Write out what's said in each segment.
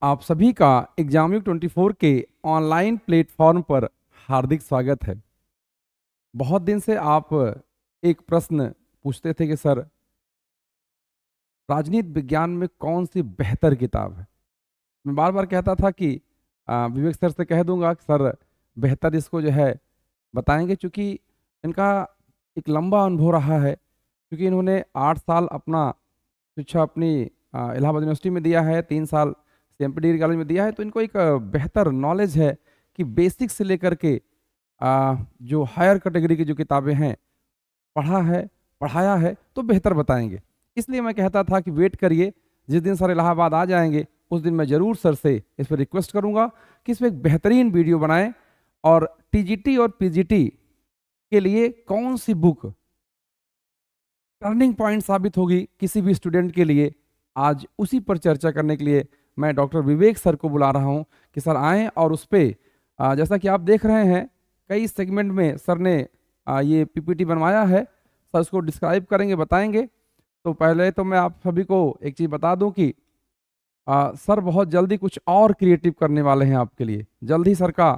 आप सभी का एग्जाम युग 24 के ऑनलाइन प्लेटफॉर्म पर हार्दिक स्वागत है। बहुत दिन से आप एक प्रश्न पूछते थे कि सर, राजनीति विज्ञान में कौन सी बेहतर किताब है। मैं बार बार कहता था कि विवेक सर से कह दूंगा कि सर बेहतर इसको जो है बताएंगे, क्योंकि इनका एक लंबा अनुभव रहा है। क्योंकि इन्होंने 8 साल अपना शिक्षा अपनी इलाहाबाद यूनिवर्सिटी में दिया है, 3 साल सीएमपी डिग्री कॉलेज में दिया है, तो इनको एक बेहतर नॉलेज है कि बेसिक से लेकर के जो हायर कैटेगरी की जो किताबें हैं पढ़ा है, पढ़ाया है, तो बेहतर बताएंगे। इसलिए मैं कहता था कि वेट करिए, जिस दिन सर इलाहाबाद आ जाएंगे उस दिन मैं ज़रूर सर से इस पर रिक्वेस्ट करूंगा कि इसमें एक बेहतरीन वीडियो बनाएं। और टीजीटी और पीजीटी के लिए कौन सी बुक टर्निंग पॉइंट साबित होगी किसी भी स्टूडेंट के लिए, आज उसी पर चर्चा करने के लिए मैं डॉक्टर विवेक सर को बुला रहा हूं कि सर आएँ और उस पर जैसा कि आप देख रहे हैं कई सेगमेंट में सर ने ये पीपीटी बनवाया है। सर उसको डिस्क्राइब करेंगे, बताएंगे। तो पहले तो मैं आप सभी को एक चीज़ बता दूं कि सर बहुत जल्दी कुछ और क्रिएटिव करने वाले हैं आपके लिए। जल्द ही सर का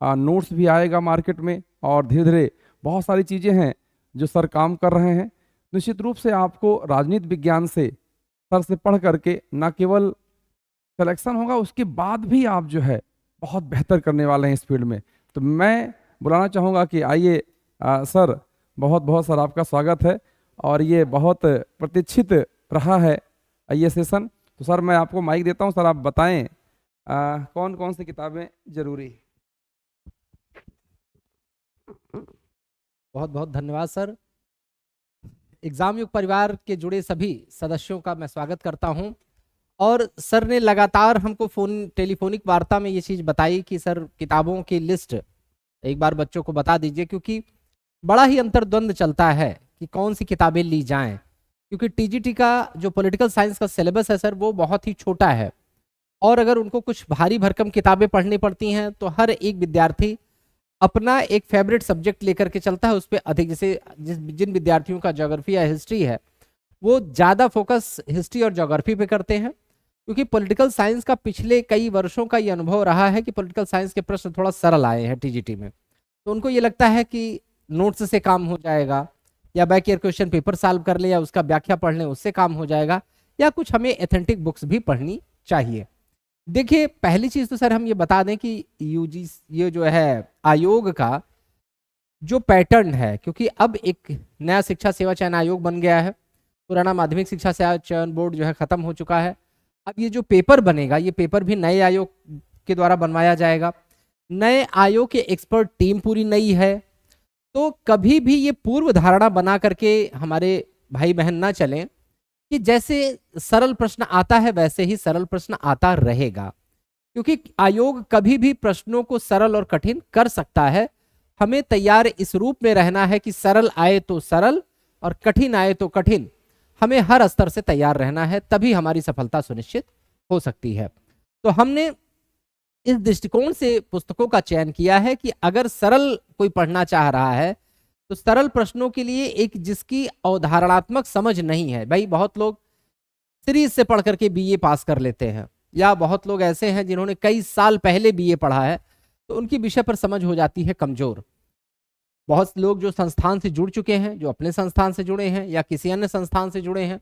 नोट्स भी आएगा मार्केट में, और धीरे धीरे बहुत सारी चीज़ें हैं जो सर काम कर रहे हैं। निश्चित रूप से आपको राजनीति विज्ञान से सर से पढ़ करके न केवल सिलेक्शन होगा, उसके बाद भी आप जो है बहुत बेहतर करने वाले हैं इस फील्ड में। तो मैं बुलाना चाहूँगा कि आइए सर, बहुत बहुत सर आपका स्वागत है। और ये बहुत प्रतीक्षित रहा है ये सेशन। तो सर मैं आपको माइक देता हूँ, सर आप बताएं कौन कौन सी किताबें जरूरी। बहुत बहुत धन्यवाद सर। एग्जाम युग परिवार के जुड़े सभी सदस्यों का मैं स्वागत करता हूं। और सर ने लगातार हमको टेलीफोनिक वार्ता में ये चीज़ बताई कि सर किताबों की लिस्ट एक बार बच्चों को बता दीजिए, क्योंकि बड़ा ही अंतर्द्वंद चलता है कि कौन सी किताबें ली जाएं। क्योंकि टीजीटी का जो पॉलिटिकल साइंस का सिलेबस है सर, वो बहुत ही छोटा है, और अगर उनको कुछ भारी भरकम किताबें पढ़नी पड़ती हैं तो हर एक विद्यार्थी अपना एक फेवरेट सब्जेक्ट लेकर के चलता है, उस पर अधिक। जैसे जिन विद्यार्थियों का ज्योग्राफी या हिस्ट्री है वो ज़्यादा फोकस हिस्ट्री और ज्योग्राफी पे करते हैं, क्योंकि पॉलिटिकल साइंस का पिछले कई वर्षों का ये अनुभव रहा है कि पॉलिटिकल साइंस के प्रश्न थोड़ा सरल आए हैं टीजीटी में। तो उनको ये लगता है कि नोट्स से काम हो जाएगा, या back year question paper solve कर ले, या उसका व्याख्या पढ़ लें उससे काम हो जाएगा, या कुछ हमें एथेंटिक बुक्स भी पढ़नी चाहिए। देखिए, पहली चीज तो सर हम ये बता दें कि यूजी ये जो है आयोग का जो पैटर्न है, क्योंकि अब एक नया शिक्षा सेवा चयन आयोग बन गया है, पुराना माध्यमिक शिक्षा सेवा चयन बोर्ड जो है खत्म हो चुका है। अब ये जो पेपर बनेगा, ये पेपर भी नए आयोग के द्वारा बनवाया जाएगा। नए आयोग के एक्सपर्ट टीम पूरी नई है, तो कभी भी ये पूर्व धारणा बना करके हमारे भाई बहन ना चलें कि जैसे सरल प्रश्न आता है वैसे ही सरल प्रश्न आता रहेगा, क्योंकि आयोग कभी भी प्रश्नों को सरल और कठिन कर सकता है। हमें तैयार इस रूप में रहना है कि सरल आए तो सरल और कठिन आए तो कठिन। हमें हर स्तर से तैयार रहना है, तभी हमारी सफलता सुनिश्चित हो सकती है। तो हमने इस दृष्टिकोण से पुस्तकों का चयन किया है कि अगर सरल कोई पढ़ना चाह रहा है तो सरल प्रश्नों के लिए एक जिसकी अवधारणात्मक समझ नहीं है। भाई बहुत लोग सीरीज से पढ़ करके बीए पास कर लेते हैं, या बहुत लोग ऐसे हैं जिन्होंने कई साल पहले बीए पढ़ा है, तो उनकी विषय पर समझ हो जाती है कमजोर। बहुत लोग जो संस्थान से जुड़ चुके हैं, जो अपने संस्थान से जुड़े हैं या किसी अन्य संस्थान से जुड़े हैं,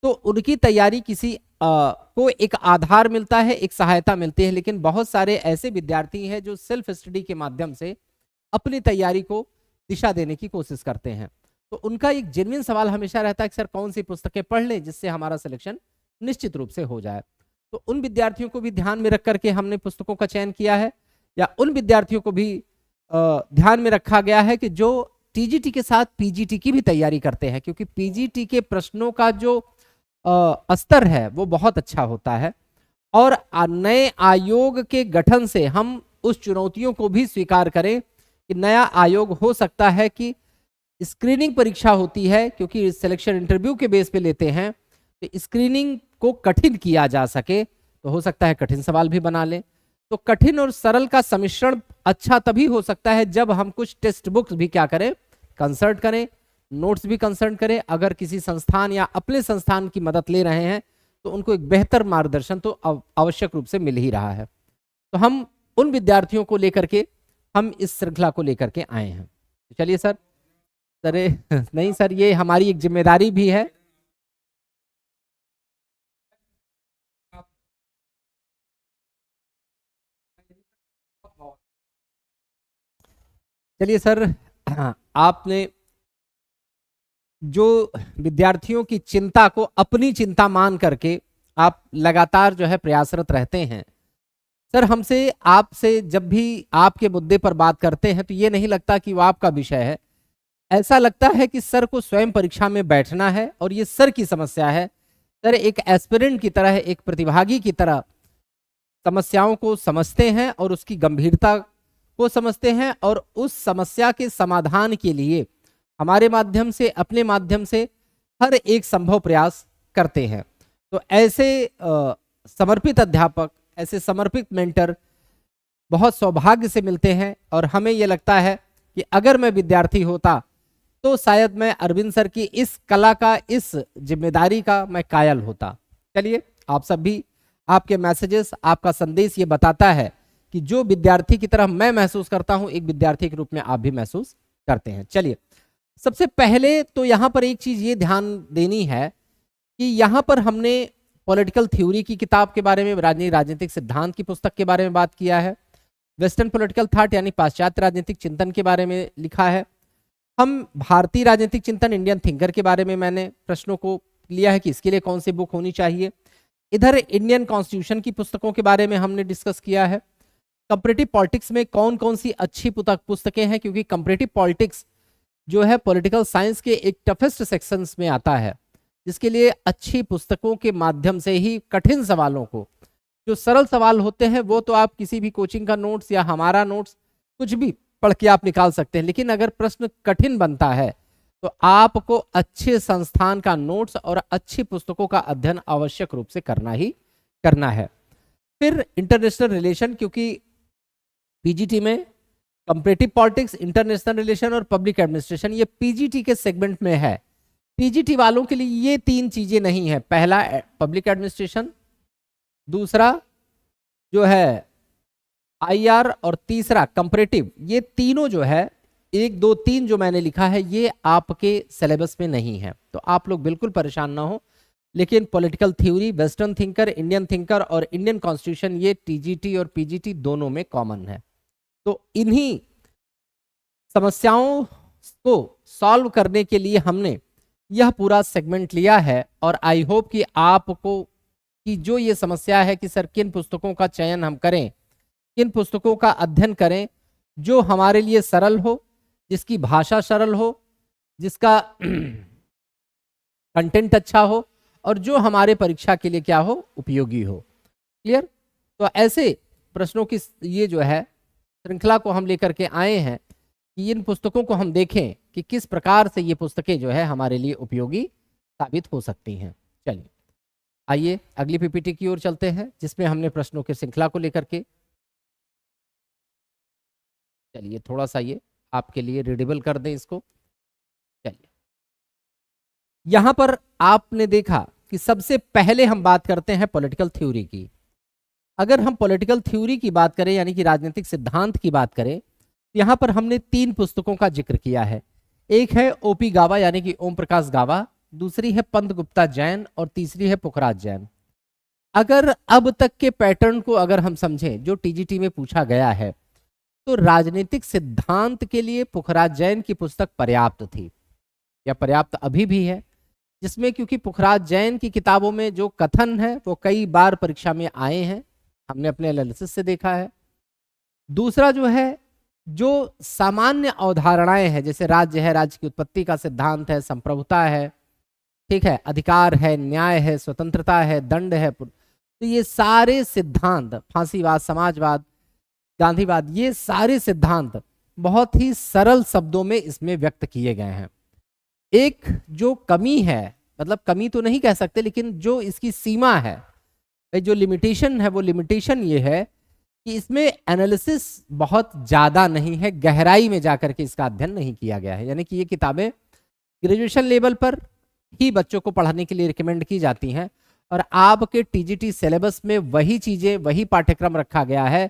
तो उनकी तैयारी किसी को एक आधार मिलता है, एक सहायता मिलती है। लेकिन बहुत सारे ऐसे विद्यार्थी हैं जो सेल्फ स्टडी के माध्यम से अपनी तैयारी को दिशा देने की कोशिश करते हैं। तो उनका एक जेन्युइन सवाल हमेशा रहता है कि सर कौन सी पुस्तकें पढ़ लें जिससे हमारा सिलेक्शन निश्चित रूप से हो जाए। तो उन विद्यार्थियों को भी ध्यान में रख करके हमने पुस्तकों का चयन किया है, या उन विद्यार्थियों को भी ध्यान में रखा गया है कि जो टीजीटी के साथ पीजीटी की भी तैयारी करते हैं, क्योंकि पीजीटी के प्रश्नों का जो स्तर है वो बहुत अच्छा होता है। और नए आयोग के गठन से हम उस चुनौतियों को भी स्वीकार करें कि नया आयोग हो सकता है कि स्क्रीनिंग परीक्षा होती है, क्योंकि सिलेक्शन इंटरव्यू के बेस पे लेते हैं, तो स्क्रीनिंग को कठिन किया जा सके, तो हो सकता है कठिन सवाल भी बना लें। तो कठिन और सरल का सम्मिश्रण अच्छा तभी हो सकता है जब हम कुछ टेक्स्ट बुक्स भी क्या करें, कंसल्ट करें, नोट्स भी कंसल्ट करें। अगर किसी संस्थान या अपने संस्थान की मदद ले रहे हैं तो उनको एक बेहतर मार्गदर्शन तो आवश्यक रूप से मिल ही रहा है। तो हम उन विद्यार्थियों को लेकर के हम इस श्रृंखला को लेकर के आए हैं। तो चलिए सर, नहीं सर, ये हमारी एक जिम्मेदारी भी है। चलिए सर, आपने जो विद्यार्थियों की चिंता को अपनी चिंता मान करके आप लगातार जो है प्रयासरत रहते हैं। सर, हमसे आपसे जब भी आपके मुद्दे पर बात करते हैं तो ये नहीं लगता कि वो आपका विषय है, ऐसा लगता है कि सर को स्वयं परीक्षा में बैठना है और ये सर की समस्या है। सर एक एस्पिरेंट की तरह, एक प्रतिभागी की तरह समस्याओं को समझते हैं और उसकी गंभीरता को समझते हैं और उस समस्या के समाधान के लिए हमारे माध्यम से, अपने माध्यम से हर एक संभव प्रयास करते हैं। तो ऐसे समर्पित अध्यापक, ऐसे समर्पित मेंटर बहुत सौभाग्य से मिलते हैं और हमें यह लगता है कि अगर मैं विद्यार्थी होता तो शायद मैं अरविंद सर की इस कला का, इस जिम्मेदारी का मैं कायल होता। चलिए, आप सब भी, आपके मैसेजेस, आपका संदेश ये बताता है कि जो विद्यार्थी की तरह मैं महसूस करता हूं, एक विद्यार्थी के रूप में आप भी महसूस करते हैं। चलिए, सबसे पहले तो यहां पर एक चीज ये ध्यान देनी है कि यहां पर हमने पॉलिटिकल थ्योरी की किताब के बारे में, राजनीतिक सिद्धांत की पुस्तक के बारे में बात किया है। वेस्टर्न पॉलिटिकल थॉट यानी पाश्चात्य राजनीतिक चिंतन के बारे में लिखा है। हम भारतीय राजनीतिक चिंतन, इंडियन थिंकर के बारे में मैंने प्रश्नों को लिया है कि इसके लिए कौन सी बुक होनी चाहिए। इधर इंडियन कॉन्स्टिट्यूशन की पुस्तकों के बारे में हमने डिस्कस किया है। कंपैरेटिव पॉलिटिक्स में कौन कौन सी अच्छी पुस्तकें हैं, क्योंकि कंपैरेटिव पॉलिटिक्स जो है पॉलिटिकल साइंस के एक टफेस्ट सेक्शंस में आता है, जिसके लिए अच्छी पुस्तकों के माध्यम से ही कठिन सवालों को, जो सरल सवाल होते हैं वो तो आप किसी भी कोचिंग का नोट्स या हमारा नोट्स कुछ भी पढ़ के आप निकाल सकते हैं, लेकिन अगर प्रश्न कठिन बनता है तो आपको अच्छे संस्थान का नोट्स और अच्छी पुस्तकों का अध्ययन आवश्यक रूप से करना ही करना है। फिर इंटरनेशनल रिलेशन, क्योंकि पीजीटी में कंपैरेटिव पॉलिटिक्स, इंटरनेशनल रिलेशन और पब्लिक एडमिनिस्ट्रेशन ये पीजीटी के सेगमेंट में है। पीजीटी वालों के लिए ये तीन चीजें नहीं है। पहला पब्लिक एडमिनिस्ट्रेशन, दूसरा जो है आईआर और तीसरा कंपैरेटिव। ये तीनों जो है 1, 2, 3 जो मैंने लिखा है ये आपके सिलेबस में नहीं है, तो आप लोग बिल्कुल परेशान ना हो। लेकिन political theory, western thinker, Indian thinker और इंडियन कॉन्स्टिट्यूशन ये टीजीटी और पीजीटी दोनों में कॉमन है। तो इन्हीं समस्याओं को सॉल्व करने के लिए हमने यह पूरा सेगमेंट लिया है और आई होप कि आपको कि जो ये समस्या है कि सर किन पुस्तकों का चयन हम करें, किन पुस्तकों का अध्ययन करें जो हमारे लिए सरल हो, जिसकी भाषा सरल हो, जिसका कंटेंट अच्छा हो और जो हमारे परीक्षा के लिए क्या हो, उपयोगी हो। क्लियर? तो ऐसे प्रश्नों की ये जो है श्रृंखला को हम लेकर के आए हैं कि इन पुस्तकों को हम देखें कि किस प्रकार से ये पुस्तकें जो है हमारे लिए उपयोगी साबित हो सकती हैं। चलिए, आइए अगली पीपीटी की ओर चलते हैं, जिसमें हमने प्रश्नों की श्रृंखला को लेकर के, चलिए थोड़ा सा ये आपके लिए रीडेबल कर दें इसको। चलिए, यहां पर आपने देखा कि सबसे पहले हम बात करते हैं पॉलिटिकल थ्योरी की। अगर हम पॉलिटिकल थ्योरी की बात करें यानी कि राजनीतिक सिद्धांत की बात करें, यहां पर हमने 3 पुस्तकों का जिक्र किया है। एक है ओपी गावा यानी कि ओम प्रकाश गावा, दूसरी है पंत गुप्ता जैन और तीसरी है पुखराज जैन। अगर अब तक के पैटर्न को अगर हम समझें जो टीजीटी में पूछा गया है, तो राजनीतिक सिद्धांत के लिए पुखराज जैन की पुस्तक पर्याप्त थी या पर्याप्त अभी भी है, जिसमें क्योंकि पुखराज जैन की किताबों में जो कथन है वो कई बार परीक्षा में आए हैं, हमने अपने एनालिसिस से देखा है। दूसरा जो है, जो सामान्य अवधारणाएं हैं, जैसे राज्य है, राज्य की उत्पत्ति का सिद्धांत है, संप्रभुता है, ठीक है, अधिकार है, न्याय है, स्वतंत्रता है, दंड है, तो ये सारे सिद्धांत, फांसीवाद, समाजवाद, गांधीवाद, ये सारे सिद्धांत बहुत ही सरल शब्दों में इसमें व्यक्त किए गए हैं। एक जो कमी है, मतलब कमी तो नहीं कह सकते, लेकिन जो इसकी सीमा है, जो लिमिटेशन है, वो लिमिटेशन ये है कि इसमें एनालिसिस बहुत ज़्यादा नहीं है, गहराई में जाकर के इसका अध्ययन नहीं किया गया है। यानी कि ये किताबें ग्रेजुएशन लेवल पर ही बच्चों को पढ़ाने के लिए रिकमेंड की जाती हैं और आपके टीजीटी सिलेबस में वही चीजें, वही पाठ्यक्रम रखा गया है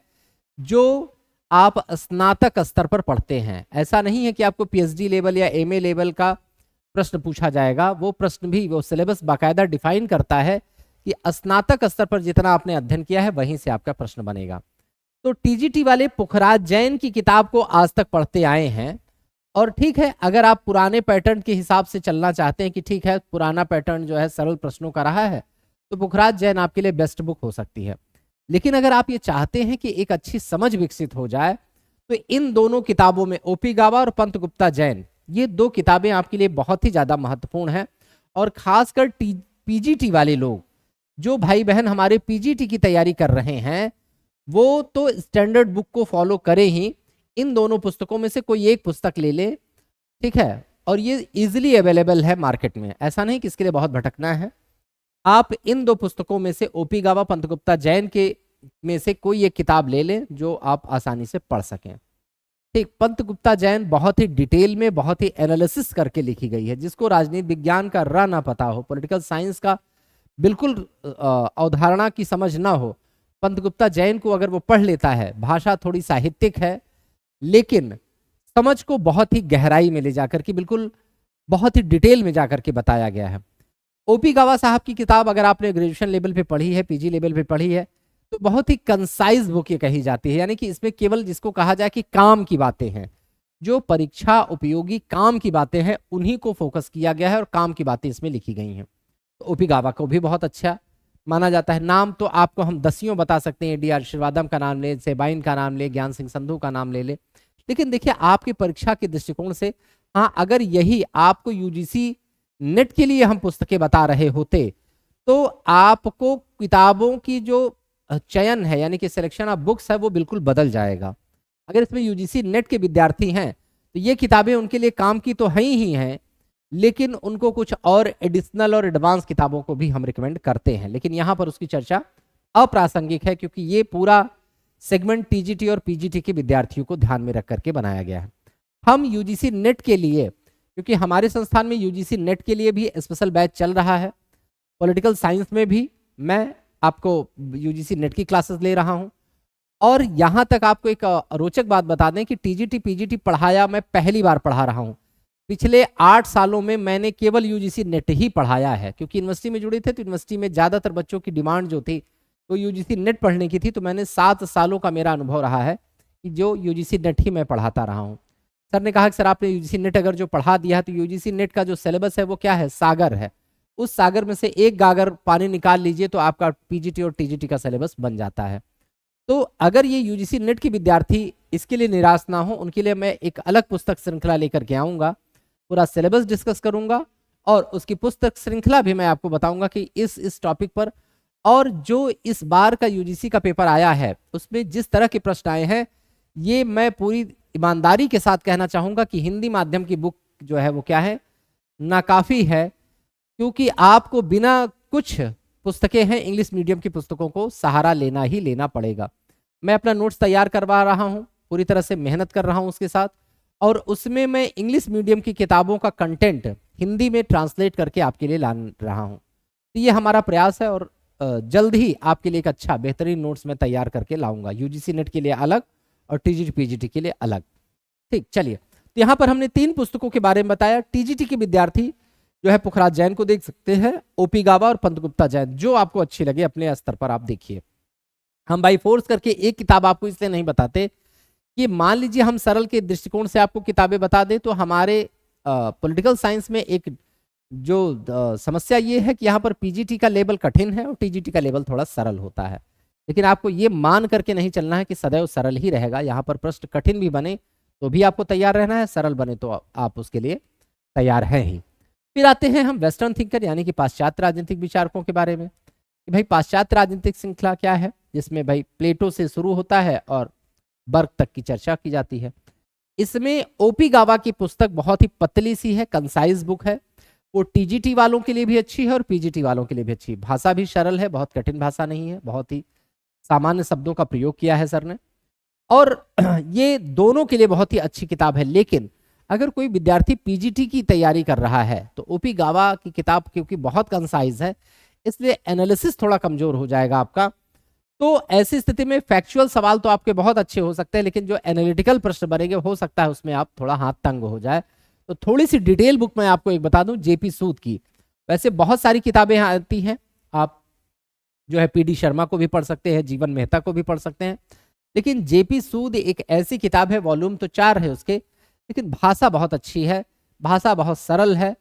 जो आप स्नातक स्तर पर पढ़ते हैं। ऐसा नहीं है कि आपको पीएचडी लेवल या एमए लेवल का प्रश्न पूछा जाएगा। वो प्रश्न भी, वो सिलेबस बाकायदा डिफाइन करता है कि स्नातक स्तर पर जितना आपने अध्ययन किया है वहीं से आपका प्रश्न बनेगा। तो टीजीटी वाले पुखराज जैन की किताब को आज तक पढ़ते आए हैं, और ठीक है, अगर आप पुराने पैटर्न के हिसाब से चलना चाहते हैं कि ठीक है पुराना पैटर्न जो है सरल प्रश्नों का रहा है, तो पुखराज जैन आपके लिए बेस्ट बुक हो सकती है। लेकिन अगर आप ये चाहते हैं कि एक अच्छी समझ विकसित हो जाए, तो इन दोनों किताबों में ओपी गावा और पंत गुप्ता जैन, ये दो किताबें आपके लिए बहुत ही ज़्यादा महत्वपूर्ण हैं। और खासकर पीजीटी वाले लोग, जो भाई बहन हमारे पीजीटी की तैयारी कर रहे हैं, वो तो स्टैंडर्ड बुक को फॉलो करें ही। इन दोनों पुस्तकों में से कोई एक पुस्तक ले ले, ठीक है, और ये इजीली अवेलेबल है मार्केट में, ऐसा नहीं कि इसके लिए बहुत भटकना है। आप इन दो पुस्तकों में से ओपी गावा पंत गुप्ता जैन के में से कोई एक किताब ले लें जो आप आसानी से पढ़ सकें। ठीक, पंत गुप्ता जैन बहुत ही डिटेल में, बहुत ही एनालिसिस करके लिखी गई है। जिसको राजनीति विज्ञान का र ना पता हो, पॉलिटिकल साइंस का बिल्कुल अवधारणा की समझ ना हो, पंत गुप्ता जैन को अगर वो पढ़ लेता है, भाषा थोड़ी साहित्यिक है लेकिन समझ को बहुत ही गहराई में ले जाकर के, बिल्कुल बहुत ही डिटेल में जाकर के बताया गया है। ओपी गावा साहब की किताब अगर आपने ग्रेजुएशन लेवल पे पढ़ी है, पीजी लेवल पे पढ़ी है, तो बहुत ही कंसाइज बुक ये कही जाती है। यानी कि इसमें केवल जिसको कहा जाए कि काम की बातें हैं, जो परीक्षा उपयोगी काम की बातें हैं, उन्हीं को फोकस किया गया है और काम की बातें इसमें लिखी गई हैं। तो ओपी गावा को भी बहुत अच्छा माना जाता है। नाम तो आपको हम दसियों बता सकते हैं, डी आशीर्वादम का नाम ले, सेबाइन का नाम ले, ज्ञान सिंह संधू का नाम ले ले। लेकिन देखिए, आपकी परीक्षा के दृष्टिकोण से, हाँ, अगर यही आपको यूजीसी नेट के लिए हम पुस्तकें बता रहे होते, तो आपको किताबों की जो चयन है, यानी कि सिलेक्शन ऑफ बुक्स है, वो बिल्कुल बदल जाएगा। अगर इसमें यूजीसी नेट के विद्यार्थी हैं तो ये किताबें उनके लिए काम की तो हैं ही हैं, लेकिन उनको कुछ और एडिशनल और एडवांस किताबों को भी हम रिकमेंड करते हैं। लेकिन यहाँ पर उसकी चर्चा अप्रासंगिक है, क्योंकि ये पूरा सेगमेंट टीजीटी और पीजीटी के विद्यार्थियों को ध्यान में रख करके बनाया गया है। हम यूजीसी नेट के लिए, क्योंकि हमारे संस्थान में यूजीसी नेट के लिए भी स्पेशल बैच चल रहा है, पॉलिटिकल साइंस में भी मैं आपको यूजीसी नेट की क्लासेस ले रहा हूं। और यहां तक आपको एक रोचक बात बता दें कि टीजीटी पीजीटी पढ़ाया मैं पहली बार पढ़ा रहा हूं। पिछले 8 सालों में मैंने केवल यूजीसी नेट ही पढ़ाया है, क्योंकि यूनिवर्सिटी में जुड़े थे तो यूनिवर्सिटी में ज़्यादातर बच्चों की डिमांड जो थी वो यूजीसी नेट पढ़ने की थी। तो मैंने 7 सालों का मेरा अनुभव रहा है कि जो यूजीसी नेट ही मैं पढ़ाता रहा हूँ। सर ने कहा कि सर आपने यूजीसी नेट अगर जो पढ़ा दिया, तो यूजीसी नेट का जो सिलेबस है वो क्या है, सागर है। उस सागर में से एक गागर पानी निकाल लीजिए तो आपका पीजीटी और टीजीटी का सिलेबस बन जाता है। तो अगर ये यूजीसी नेट के विद्यार्थी इसके लिए निराश ना हो, उनके लिए मैं एक अलग पुस्तक श्रृंखला लेकर के आऊँगा, पूरा सिलेबस डिस्कस करूँगा और उसकी पुस्तक श्रृंखला भी मैं आपको बताऊँगा कि इस टॉपिक पर। और जो इस बार का यूजीसी का पेपर आया है उसमें जिस तरह के प्रश्न आए हैं, ये मैं पूरी ईमानदारी के साथ कहना चाहूँगा कि हिंदी माध्यम की बुक जो है वो क्या है, नाकाफ़ी है। क्योंकि आपको बिना कुछ पुस्तकें हैं इंग्लिश मीडियम की पुस्तकों को सहारा लेना ही लेना पड़ेगा। मैं अपना नोट्स तैयार करवा रहा हूँ, पूरी तरह से मेहनत कर रहा हूँ उसके साथ, और उसमें मैं इंग्लिश मीडियम की किताबों का कंटेंट हिंदी में ट्रांसलेट करके आपके लिए ला रहा हूँ। तो ये हमारा प्रयास है और जल्द ही आपके लिए एक अच्छा बेहतरीन नोट्स मैं तैयार करके लाऊंगा, यूजीसी नेट के लिए अलग और टीजीटी पीजीटी के लिए अलग। ठीक, चलिए, तो यहाँ पर हमने 3 पुस्तकों के बारे में बताया। टीजीटी के विद्यार्थी जो है पुखराज जैन को देख सकते हैं, ओपी गावा और पंत गुप्ता जैन, जो आपको अच्छी लगे अपने स्तर पर आप देखिए। हम बाई फोर्स करके एक किताब आपको इसलिए नहीं बताते कि मान लीजिए हम सरल के दृष्टिकोण से आपको किताबें बता दें, तो हमारे पॉलिटिकल साइंस में एक जो समस्या ये है कि यहाँ पर पीजीटी का लेवल कठिन है और टीजीटी का लेवल थोड़ा सरल होता है। लेकिन आपको ये मान करके नहीं चलना है कि सदैव सरल ही रहेगा। यहाँ पर प्रश्न कठिन भी बने तो भी आपको तैयार रहना है, सरल बने तो आप उसके लिए तैयार हैं ही। फिर आते हैं हम वेस्टर्न थिंकर यानी कि पाश्चात्य राजनीतिक विचारकों के बारे में कि भाई पाश्चात्य राजनीतिक श्रृंखला क्या है, जिसमें भाई प्लेटो से शुरू होता है और बर्ग तक की चर्चा की जाती है। इसमें ओपी गावा की पुस्तक बहुत ही पतली सी है, कंसाइज बुक है। वो टीजीटी वालों के लिए भी अच्छी है और पीजीटी वालों के लिए भी अच्छी। भाषा भी सरल है, बहुत कठिन भाषा नहीं है, बहुत ही सामान्य शब्दों का प्रयोग किया है सर ने, और ये दोनों के लिए बहुत ही अच्छी किताब है। लेकिन अगर कोई विद्यार्थी पीजीटी की तैयारी कर रहा है तो ओपी गावा की किताब क्योंकि बहुत कंसाइज है, इसलिए एनालिसिस थोड़ा कमजोर हो जाएगा आपका। तो ऐसी स्थिति में फैक्चुअल सवाल तो आपके बहुत अच्छे हो सकते हैं, लेकिन जो एनालिटिकल प्रश्न बनेंगे हो सकता है उसमें आप थोड़ा हाथ तंग हो जाए। तो थोड़ी सी डिटेल बुक मैं आपको एक बता दूं जेपी सूद की। वैसे बहुत सारी किताबें यहाँ आती हैं, आप जो है पीडी शर्मा को भी पढ़ सकते हैं, जीवन मेहता को भी पढ़ सकते हैं, लेकिन जेपी सूद एक ऐसी किताब है, वॉल्यूम तो 4 है उसके, लेकिन भाषा बहुत अच्छी है, भाषा बहुत सरल है,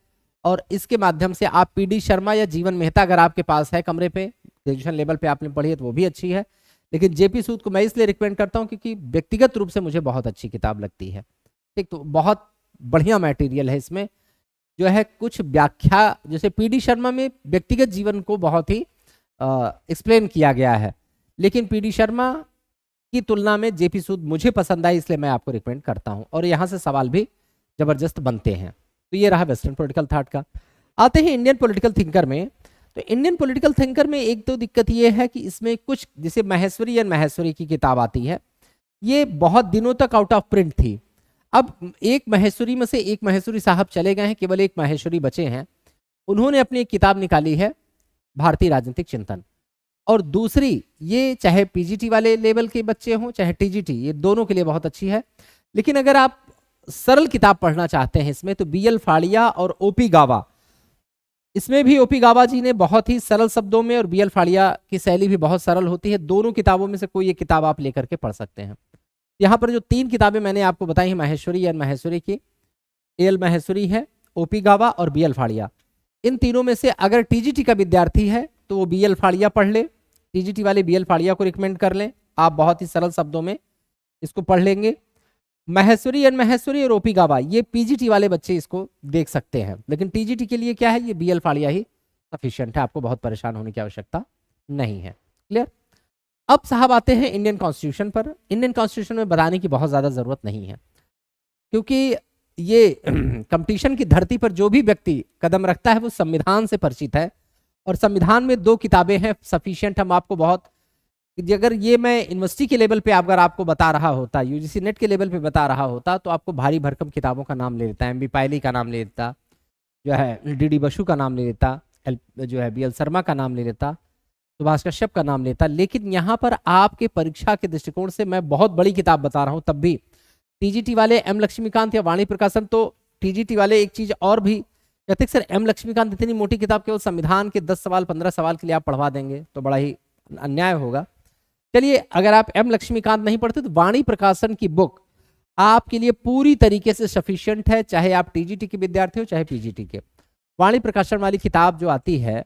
और इसके माध्यम से आप पीडी शर्मा या जीवन मेहता अगर आपके पास है कमरे पे, ग्रेजुएशन लेवल पे आपने पढ़ी है तो वो भी अच्छी है, लेकिन जेपी सूद को मैं इसलिए रिकमेंड करता हूँ क्योंकि व्यक्तिगत रूप से मुझे बहुत अच्छी किताब लगती है। ठीक, तो बहुत बढ़िया मटेरियल है इसमें, जो है कुछ व्याख्या, जैसे पीडी शर्मा में व्यक्तिगत जीवन को बहुत ही एक्सप्लेन किया गया है, लेकिन पीडी शर्मा की तुलना में जेपी सूद मुझे पसंद आई, इसलिए मैं आपको रिकमेंड करता हूं, और यहां से सवाल भी जबरदस्त बनते हैं। तो ये रहा वेस्टर्न पॉलिटिकल थॉट का। आते हैं इंडियन पॉलिटिकल थिंकर में। तो इंडियन पॉलिटिकल थिंकर में एक तो दिक्कत ये है कि इसमें कुछ, जैसे महेश्वरी एंड महेश्वरी की किताब आती है, ये बहुत दिनों तक आउट ऑफ प्रिंट थी। अब एक महेश्वरी में से एक महेश्वरी साहब चले गए हैं, केवल एक महेश्वरी बचे हैं, उन्होंने अपनी एक किताब निकाली है भारतीय राजनीतिक चिंतन, और दूसरी ये चाहे पीजीटी वाले लेवल के बच्चे हों चाहे टीजीटी, ये दोनों के लिए बहुत अच्छी है। लेकिन अगर आप सरल किताब पढ़ना चाहते हैं इसमें, तो बीएल फाड़िया और ओपी गावा, इसमें भी ओपी गावा जी ने बहुत ही सरल शब्दों में, और बीएल फाड़िया की शैली भी बहुत सरल होती है, दोनों किताबों में से कोई एक किताब आप लेकर के पढ़ सकते हैं। यहाँ पर जो 3 किताबें मैंने आपको बताई हैं महेश्वरी एंड महेश्वरी की, एल महेश्वरी है, ओपी गावा और बीएल फाड़िया, इन तीनों में से अगर टीजीटी का विद्यार्थी है तो वो बीएल फाड़िया पढ़ ले, टीजीटी वाले बीएल फाड़िया को रिकमेंड कर लें, आप बहुत ही सरल शब्दों में इसको पढ़ लेंगे। महेश्वरी एंड महेश्वरी और ओपी गावा, ये पीजीटी वाले बच्चे इसको देख सकते हैं, लेकिन टीजीटी के लिए क्या है, ये बीएल फाड़िया ही सफिशिएंट है, आपको बहुत परेशान होने की आवश्यकता नहीं है। क्लियर। अब साहब आते हैं इंडियन कॉन्स्टिट्यूशन पर। इंडियन कॉन्स्टिट्यूशन में बताने की बहुत ज्यादा जरूरत नहीं है, क्योंकि ये कंपटीशन की धरती पर जो भी व्यक्ति कदम रखता है वो संविधान से परिचित है, और संविधान में 2 किताबें हैं सफिशिएंट। हम आपको बहुत, अगर ये मैं यूनिवर्सिटी के लेवल पे अगर आपको बता रहा होता, यूजीसी नेट के लेवल पे बता रहा होता, तो आपको भारी भरकम किताबों का नाम ले लेता, एमबी पायली का नाम ले लेता, जो है डीडी बसु का नाम ले लेता, जो है बीएल शर्मा का नाम ले लेता, सुभाष कश्यप का नाम लेता। लेकिन यहाँ पर आपके परीक्षा के दृष्टिकोण से मैं बहुत बड़ी किताब बता रहा हूँ, तब भी टीजीटी वाले एम लक्ष्मीकांत या वाणी प्रकाशन, तो टीजीटी वाले एक चीज और भी कहते हैं, सर एम लक्ष्मीकांत इतनी मोटी किताब केवल संविधान के 10 सवाल 15 सवाल के लिए आप पढ़वा देंगे तो बड़ा ही अन्याय होगा। चलिए, अगर आप एम लक्ष्मीकांत नहीं पढ़ते तो वाणी प्रकाशन की बुक आपके लिए पूरी तरीके से सफिशिएंट है, चाहे आप टीजीटी के विद्यार्थी हो चाहे पीजीटी के। वाणी प्रकाशन वाली किताब जो आती है,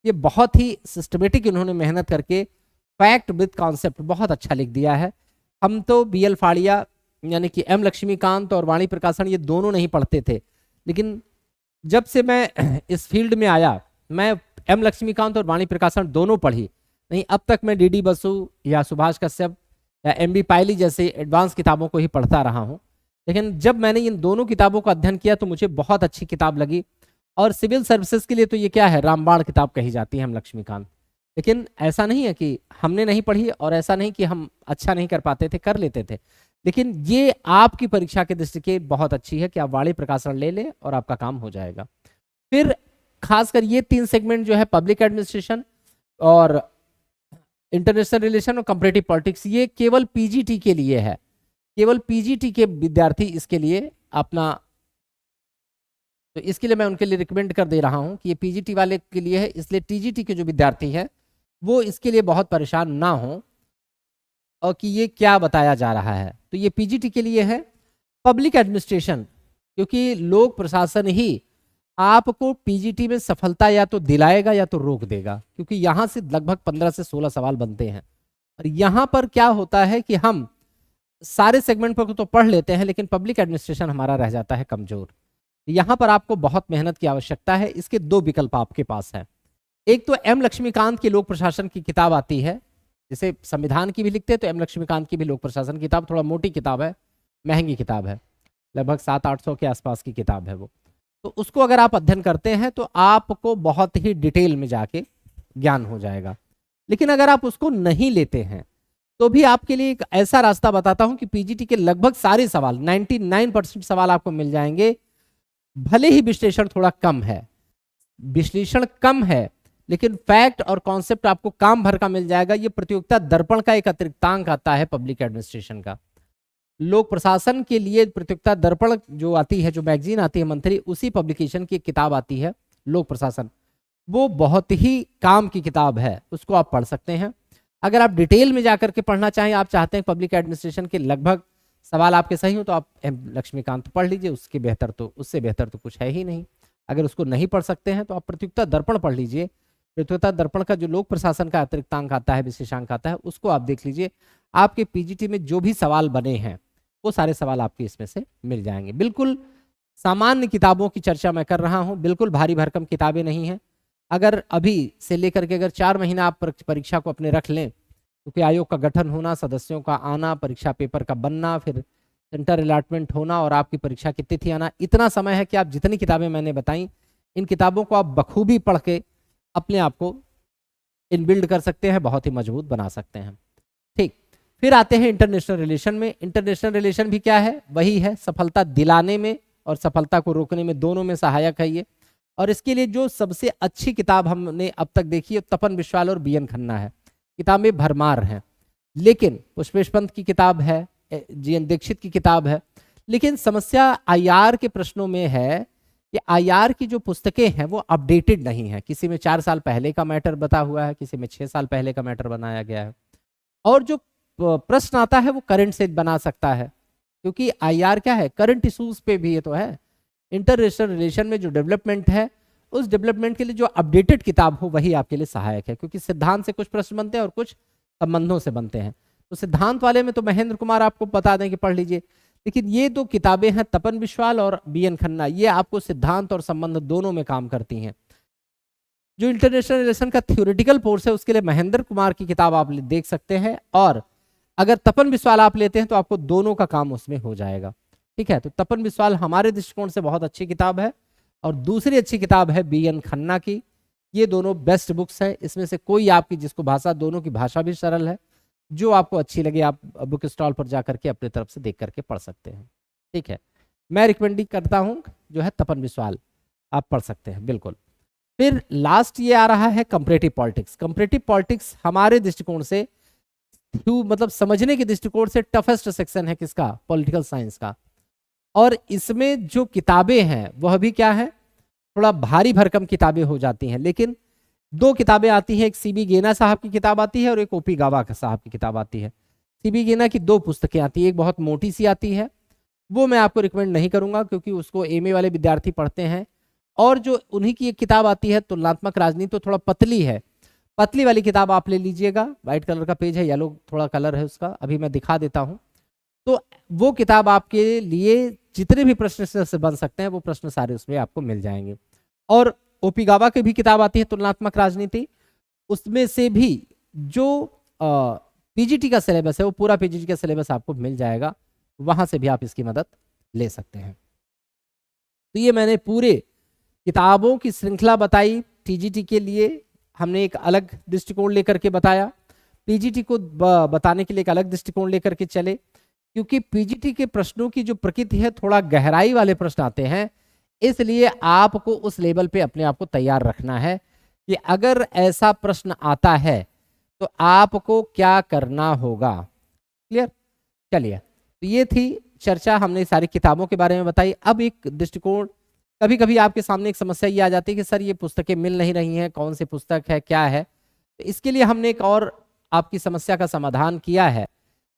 ये बहुत ही सिस्टमेटिक इन्होंने मेहनत करके फैक्ट विद कॉन्सेप्ट बहुत अच्छा लिख दिया है। हम तो बीएल फाड़िया यानी कि एम लक्ष्मीकांत और वाणी प्रकाशन ये दोनों नहीं पढ़ते थे, लेकिन जब से मैं इस फील्ड में आया, मैं एम लक्ष्मीकांत और वाणी प्रकाशन दोनों पढ़ी नहीं, अब तक मैं डीडी बसु या सुभाष कश्यप या एमबी पायली जैसे एडवांस किताबों को ही पढ़ता रहा हूँ। लेकिन जब मैंने इन दोनों किताबों का अध्ययन किया तो मुझे बहुत अच्छी किताब लगी, और सिविल सर्विसेज के लिए तो ये क्या है, रामबाण किताब कही जाती है एम लक्ष्मीकांत। लेकिन ऐसा नहीं है कि हमने नहीं पढ़ी, और ऐसा नहीं कि हम अच्छा नहीं कर पाते थे, कर लेते थे, लेकिन ये आपकी परीक्षा के दृष्टि से बहुत अच्छी है कि आप वाणी प्रकाशन ले लें और आपका काम हो जाएगा। फिर खासकर ये 3 सेगमेंट जो है, पब्लिक एडमिनिस्ट्रेशन और इंटरनेशनल रिलेशन और कंपैरेटिव पॉलिटिक्स, ये केवल पीजीटी के लिए है, केवल पीजीटी के विद्यार्थी इसके लिए अपना, तो इसके लिए मैं उनके लिए रिकमेंड कर दे रहा हूं कि ये पीजीटी वाले के लिए है, इसलिए टीजीटी के जो विद्यार्थी है वो इसके लिए बहुत परेशान ना हो और कि ये क्या बताया जा रहा है। तो ये पीजीटी के लिए है। पब्लिक एडमिनिस्ट्रेशन, क्योंकि लोक प्रशासन ही आपको पीजीटी में सफलता या तो दिलाएगा या तो रोक देगा, क्योंकि यहाँ से लगभग 15 से 16 सवाल बनते हैं, और यहाँ पर क्या होता है कि हम सारे सेगमेंट पर तो पढ़ लेते हैं, लेकिन पब्लिक एडमिनिस्ट्रेशन हमारा रह जाता है कमजोर। यहाँ पर आपको बहुत मेहनत की आवश्यकता है। इसके 2 विकल्प आपके पास है। एक तो एम लक्ष्मीकांत की लोक प्रशासन की किताब आती है, जैसे संविधान की भी लिखते हैं तो एम लक्ष्मीकांत की भी लोक प्रशासन किताब, थोड़ा मोटी किताब है, महंगी किताब है, लगभग 700-800 के आसपास की किताब है वो। तो उसको अगर आप अध्ययन करते हैं तो आपको बहुत ही डिटेल में जाके ज्ञान हो जाएगा। लेकिन अगर आप उसको नहीं लेते हैं तो भी आपके लिए एक ऐसा रास्ता बताता हूं कि पीजीटी के लगभग सारे सवाल 99% सवाल आपको मिल जाएंगे। भले ही विश्लेषण थोड़ा कम है, विश्लेषण कम है, लेकिन फैक्ट और कॉन्सेप्ट आपको काम भर का मिल जाएगा। ये प्रतियोगिता दर्पण का एक अतिरिक्तांक आता है पब्लिक एडमिनिस्ट्रेशन का। लोक प्रशासन के लिए प्रतियोगिता दर्पण जो आती है, जो मैगजीन आती है मंथली, उसी पब्लिकेशन की एक किताब आती है लोक प्रशासन। वो बहुत ही काम की किताब है, उसको आप पढ़ सकते हैं। अगर आप डिटेल में जाकर के पढ़ना चाहें, आप चाहते हैं पब्लिक एडमिनिस्ट्रेशन के लगभग सवाल आपके सही हो, तो आप एम लक्ष्मीकांत पढ़ लीजिए। उससे बेहतर तो कुछ है ही नहीं। अगर उसको नहीं पढ़ सकते हैं तो आप प्रतियोगिता दर्पण पढ़ लीजिए। प्रतियोगिता दर्पण का जो लोक प्रशासन का अतिरिक्तांक आता है, विशेषांक आता है, उसको आप देख लीजिए। आपके पीजीटी में जो भी सवाल बने हैं वो सारे सवाल आपके इसमें से मिल जाएंगे। बिल्कुल सामान्य किताबों की चर्चा मैं कर रहा हूं, बिल्कुल भारी भरकम किताबें नहीं हैं। अगर अभी से लेकर के अगर 4 महीना आप परीक्षा को अपने रख लें, क्योंकि आयोग का गठन होना, सदस्यों का आना, परीक्षा पेपर का बनना, फिर सेंटर अलॉटमेंट होना और आपकी परीक्षा की तिथि आना, इतना समय है कि आप जितनी किताबें मैंने बताई, इन किताबों को आप बखूबी पढ़ के अपने आप को इनबिल्ड कर सकते हैं, बहुत ही मजबूत बना सकते हैं। ठीक, फिर आते हैं इंटरनेशनल रिलेशन में। इंटरनेशनल रिलेशन भी क्या है? वही है, सफलता दिलाने में और सफलता को रोकने में, दोनों में सहायक है ये। और इसके लिए जो सबसे अच्छी किताब हमने अब तक देखी है, तपन बिस्वाल और बीएन खन्ना है। किताबें भरमार हैं, लेकिन पुष्पेश पंत की किताब है, जीएन दीक्षित की किताब है। लेकिन समस्या आईआर के प्रश्नों में है कि आईआर की जो पुस्तकें हैं वो अपडेटेड नहीं है। किसी में 4 साल पहले का मैटर बता हुआ है, किसी में 6 साल पहले का मैटर बनाया गया है। और जो प्रश्न आता है वो करंट से बना सकता है, क्योंकि आईआर क्या है? करंट इश्यूज पे भी ये तो है। इंटरनेशनल रिलेशन में जो डेवलपमेंट है, उस डेवलपमेंट के लिए जो अपडेटेड किताब हो वही आपके लिए सहायक है, क्योंकि सिद्धांत से कुछ प्रश्न बनते हैं और कुछ संबंधों से बनते हैं। तो सिद्धांत वाले में तो महेंद्र कुमार आपको बता दें कि पढ़ लीजिए, लेकिन ये 2 किताबें हैं, तपन बिस्वाल और बीएन खन्ना, ये आपको सिद्धांत और संबंध दोनों में काम करती हैं। जो इंटरनेशनल रिलेशन का थ्योरेटिकल कोर्स है, उसके लिए महेंद्र कुमार की किताब आप देख सकते हैं, और अगर तपन बिस्वाल आप लेते हैं तो आपको दोनों का काम उसमें हो जाएगा। ठीक है, तो तपन बिस्वाल हमारे दृष्टिकोण से बहुत अच्छी किताब है, और दूसरी अच्छी किताब है बीएन खन्ना की। ये दोनों बेस्ट बुक्स है, इसमें से कोई आपकी, जिसको भाषा, दोनों की भाषा भी सरल है, जो आपको अच्छी लगे आप बुक स्टॉल पर जाकर के अपनी तरफ से देख करके पढ़ सकते हैं। ठीक है, मैं रिकमेंड करता हूँ जो है तपन बिस्वाल, आप पढ़ सकते हैं बिल्कुल। फिर लास्ट ये आ रहा है कंपैरेटिव पॉलिटिक्स। कंपैरेटिव पॉलिटिक्स हमारे दृष्टिकोण से, मतलब समझने के दृष्टिकोण से टफेस्ट सेक्शन है किसका? पॉलिटिकल साइंस का। और इसमें जो किताबें हैं वह भी क्या है? थोड़ा भारी भरकम किताबें हो जाती हैं, लेकिन 2 किताबें आती हैं, एक सीबी गेना साहब की किताब आती है और एक ओपी गावा साहब की किताब आती है। सीबी गेना की 2 पुस्तकें आती है, एक बहुत मोटी सी आती है, वो मैं आपको रिकमेंड नहीं करूंगा क्योंकि उसको एमए वाले विद्यार्थी पढ़ते हैं। और जो उन्हीं की एक किताब आती है तुलनात्मक राजनीति, तो थोड़ा पतली है, पतली वाली किताब आप ले लीजिएगा। व्हाइट कलर का पेज है, येलो थोड़ा कलर है उसका, अभी मैं दिखा देता हूं। तो वो किताब आपके लिए जितने भी प्रश्न से बन सकते हैं वो प्रश्न सारे उसमें आपको मिल जाएंगे। और ओपी गावा की भी किताब आती है तुलनात्मक राजनीति, उसमें से भी जो पीजीटी का सिलेबस है वो पूरा पीजीटी का सिलेबस आपको मिल जाएगा, वहां से भी आप इसकी मदद ले सकते हैं। तो ये मैंने पूरे किताबों की श्रृंखला बताई। टीजीटी के लिए हमने एक अलग दृष्टिकोण लेकर के बताया, पीजीटी को बताने के लिए एक अलग दृष्टिकोण लेकर के चले, क्योंकि पीजीटी के प्रश्नों की जो प्रकृति है थोड़ा गहराई वाले प्रश्न आते हैं, इसलिए आपको उस लेवल पे अपने आप को तैयार रखना है कि अगर ऐसा प्रश्न आता है तो आपको क्या करना होगा। क्लियर? चलिए, तो ये थी चर्चा, हमने सारी किताबों के बारे में बताई। अब एक दृष्टिकोण, कभी कभी आपके सामने एक समस्या ये आ जाती है कि सर ये पुस्तकें मिल नहीं रही हैं, कौन सी पुस्तक है, क्या है। तो इसके लिए हमने एक और आपकी समस्या का समाधान किया है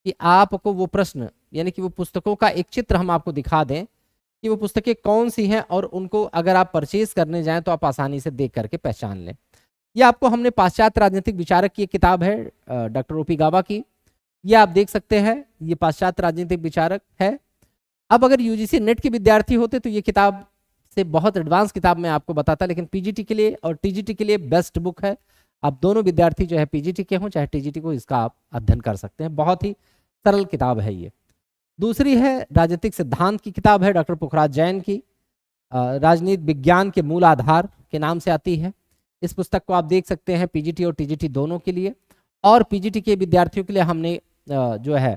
कि आपको वो प्रश्न, यानी कि वो पुस्तकों का एक चित्र हम आपको दिखा दें कि वो पुस्तकें कौन सी हैं, और उनको अगर आप परचेज करने जाएं तो आप आसानी से देख करके पहचान लें। ये आपको हमने पाश्चात्य राजनीतिक विचारक की एक किताब है डॉक्टर ओपी गावा की, ये आप देख सकते हैं, ये पाश्चात्य राजनीतिक विचारक है। अब अगर यूजीसी नेट के विद्यार्थी होते तो ये किताब से बहुत एडवांस किताब मैं आपको बताता, लेकिन पीजीटी के लिए और टीजीटी के लिए बेस्ट बुक है। आप दोनों विद्यार्थी जो है पीजीटी के हों चाहे टीजीटी को, इसका आप अध्ययन कर सकते हैं, बहुत ही सरल किताब है ये। दूसरी है राजनीतिक सिद्धांत की किताब है डॉक्टर पुखराज जैन की, राजनीति विज्ञान के मूल आधार के नाम से आती है। इस पुस्तक को आप देख सकते हैं पीजीटी और टीजीटी दोनों के लिए। और पीजीटी के विद्यार्थियों के लिए हमने जो है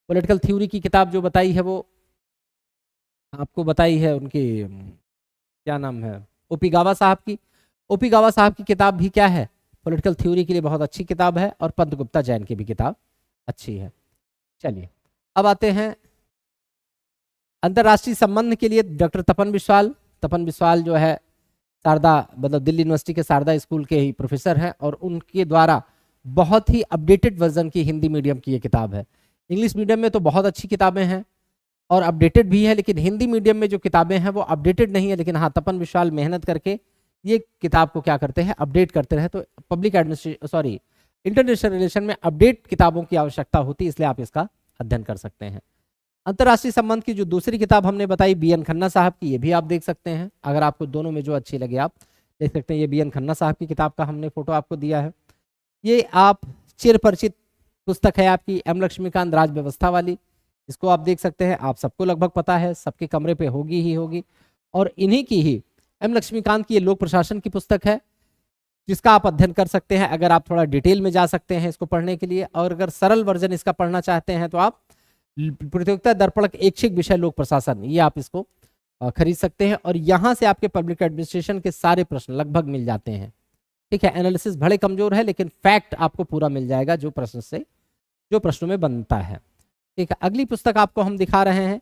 पॉलिटिकल थ्योरी की किताब जो बताई है वो आपको बताई है, उनकी क्या नाम है, ओपी गावा साहब की। ओपी गावा साहब की किताब भी क्या है, पॉलिटिकल थ्योरी के लिए बहुत अच्छी किताब है, और पंत गुप्ता जैन की भी किताब अच्छी है। चलिए अब आते हैं अंतर्राष्ट्रीय संबंध के लिए डॉक्टर तपन बिस्वाल। तपन बिस्वाल जो है शारदा, मतलब दिल्ली यूनिवर्सिटी के शारदा स्कूल के ही प्रोफेसर हैं, और उनके द्वारा बहुत ही अपडेटेड वर्जन की हिंदी मीडियम की ये किताब है। इंग्लिश मीडियम में तो बहुत अच्छी किताबें हैं और अपडेटेड भी है, लेकिन हिंदी मीडियम में जो किताबें हैं वो अपडेटेड नहीं है, लेकिन हाँ तपन विशाल मेहनत करके ये किताब को क्या करते हैं, अपडेट करते रहे। तो पब्लिक एडमिनिस्ट्रेशन इंटरनेशनल रिलेशन में अपडेट किताबों की आवश्यकता होती है, इसलिए आप इसका अध्ययन कर सकते हैं। अंतर्राष्ट्रीय संबंध की जो दूसरी किताब हमने बताई BN खन्ना साहब की, ये भी आप देख सकते हैं। अगर आपको दोनों में जो अच्छी लगे आप देख सकते हैं। ये BN खन्ना साहब की किताब का हमने फोटो आपको दिया है। ये आप चिरपरिचित पुस्तक है आपकी M लक्ष्मीकांत राज व्यवस्था वाली, इसको आप देख सकते हैं। आप सबको लगभग पता है, सबके कमरे पे होगी ही होगी। और इन्हीं की ही M लक्ष्मीकांत की ये लोक प्रशासन की पुस्तक है, जिसका आप अध्ययन कर सकते हैं अगर आप थोड़ा डिटेल में जा सकते हैं इसको पढ़ने के लिए। और अगर सरल वर्जन इसका पढ़ना चाहते हैं तो आप प्रतियोगिता दर्पण ऐच्छिक विषय लोक प्रशासन, ये आप इसको खरीद सकते हैं। और यहाँ से आपके पब्लिक एडमिनिस्ट्रेशन के सारे प्रश्न लगभग मिल जाते हैं। ठीक है, एनालिसिस भले कमजोर है लेकिन फैक्ट आपको पूरा मिल जाएगा जो प्रश्नों में बनता है। ठीक है, अगली पुस्तक आपको हम दिखा रहे हैं,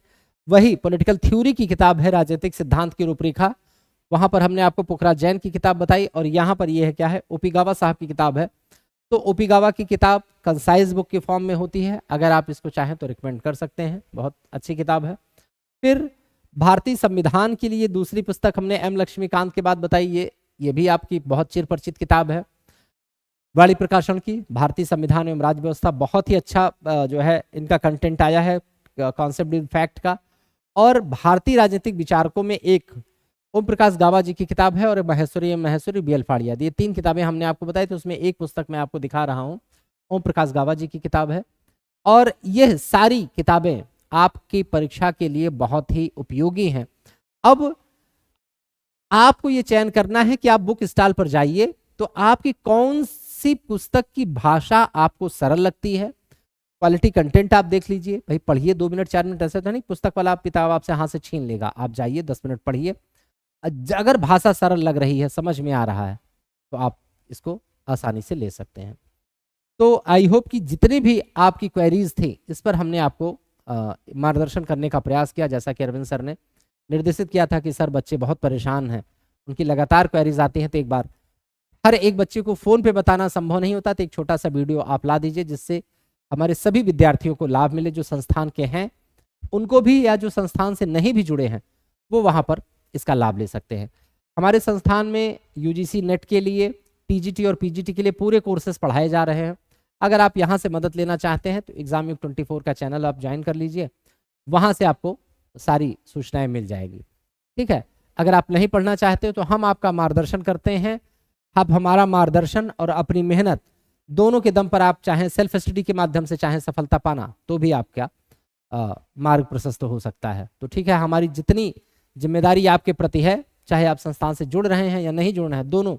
वही पॉलिटिकल थ्योरी की किताब है, राजनीतिक सिद्धांत की रूपरेखा। वहां पर हमने आपको पुखराज जैन की किताब बताई, और यहाँ पर ये है क्या है, ओपी गावा साहब की किताब है। तो ओपी गावा की किताब कंसाइज बुक के फॉर्म में होती है, अगर आप इसको चाहें तो रिकमेंड कर सकते हैं, बहुत अच्छी किताब है। फिर भारतीय संविधान के लिए दूसरी पुस्तक हमने M लक्ष्मीकांत के बाद बताई, ये भी आपकी बहुत चिरपरिचित किताब है, वाणी प्रकाशन की भारतीय संविधान एवं राज्य व्यवस्था। बहुत ही अच्छा जो है इनका कंटेंट आया है, कॉन्सेप्ट फैक्ट का। और भारतीय राजनीतिक विचारकों में एक ओम प्रकाश गावा जी की किताब है, और महेश्वरी BL फाड़िया। ये 3 किताबें हमने आपको बताई, तो उसमें एक पुस्तक मैं आपको दिखा रहा हूँ, ओम प्रकाश गावा जी की किताब है। और यह सारी किताबें आपकी परीक्षा के लिए बहुत ही उपयोगी हैं। अब आपको ये चयन करना है कि आप बुक स्टॉल पर जाइए, तो आपकी कौन सी पुस्तक की भाषा आपको सरल लगती है, क्वालिटी कंटेंट आप देख लीजिए। भाई पढ़िए 2 मिनट 4 मिनट, ऐसा तो नहीं पुस्तक वाला आप किताब आपसे हाथ से छीन लेगा। आप जाइए 10 मिनट पढ़िए, अगर भाषा सरल लग रही है, समझ में आ रहा है, तो आप इसको आसानी से ले सकते हैं। तो आई होप कि जितनी भी आपकी क्वेरीज थी इस पर हमने आपको मार्गदर्शन करने का प्रयास किया। जैसा कि अरविंद सर ने निर्देशित किया था कि सर बच्चे बहुत परेशान हैं, उनकी लगातार क्वेरीज आती हैं, तो एक बार हर एक बच्चे को फ़ोन पे बताना संभव नहीं होता, तो एक छोटा सा वीडियो आप ला दीजिए, जिससे हमारे सभी विद्यार्थियों को लाभ मिले, जो संस्थान के हैं उनको भी, या जो संस्थान से नहीं भी जुड़े हैं वो वहाँ पर इसका लाभ ले सकते हैं। हमारे संस्थान में UGC नेट के लिए, TGT और PGT के लिए पूरे कोर्सेज पढ़ाए जा रहे हैं। अगर आप यहाँ से मदद लेना चाहते हैं तो एग्जाम युग 24 का चैनल आप ज्वाइन कर लीजिए, वहाँ से आपको सारी सूचनाएं मिल जाएगी। ठीक है, अगर आप नहीं पढ़ना चाहते हो तो हम आपका मार्गदर्शन करते हैं। आप हमारा मार्गदर्शन और अपनी मेहनत दोनों के दम पर आप चाहें सेल्फ स्टडी के माध्यम से चाहें सफलता पाना, तो भी आपका मार्ग प्रशस्त हो सकता है। तो ठीक है, हमारी जितनी जिम्मेदारी आपके प्रति है, चाहे आप संस्थान से जुड़ रहे हैं या नहीं जुड़ रहे हैं, दोनों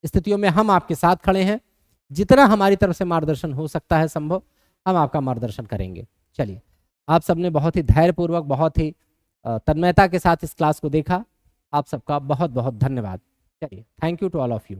स्थितियों में हम आपके साथ खड़े हैं। जितना हमारी तरफ से मार्गदर्शन हो सकता है संभव, हम आपका मार्गदर्शन करेंगे। चलिए, आप सबने बहुत ही धैर्यपूर्वक, बहुत ही तन्मयता के साथ इस क्लास को देखा। आप सबका बहुत बहुत धन्यवाद। चलिए, thank you to all of you.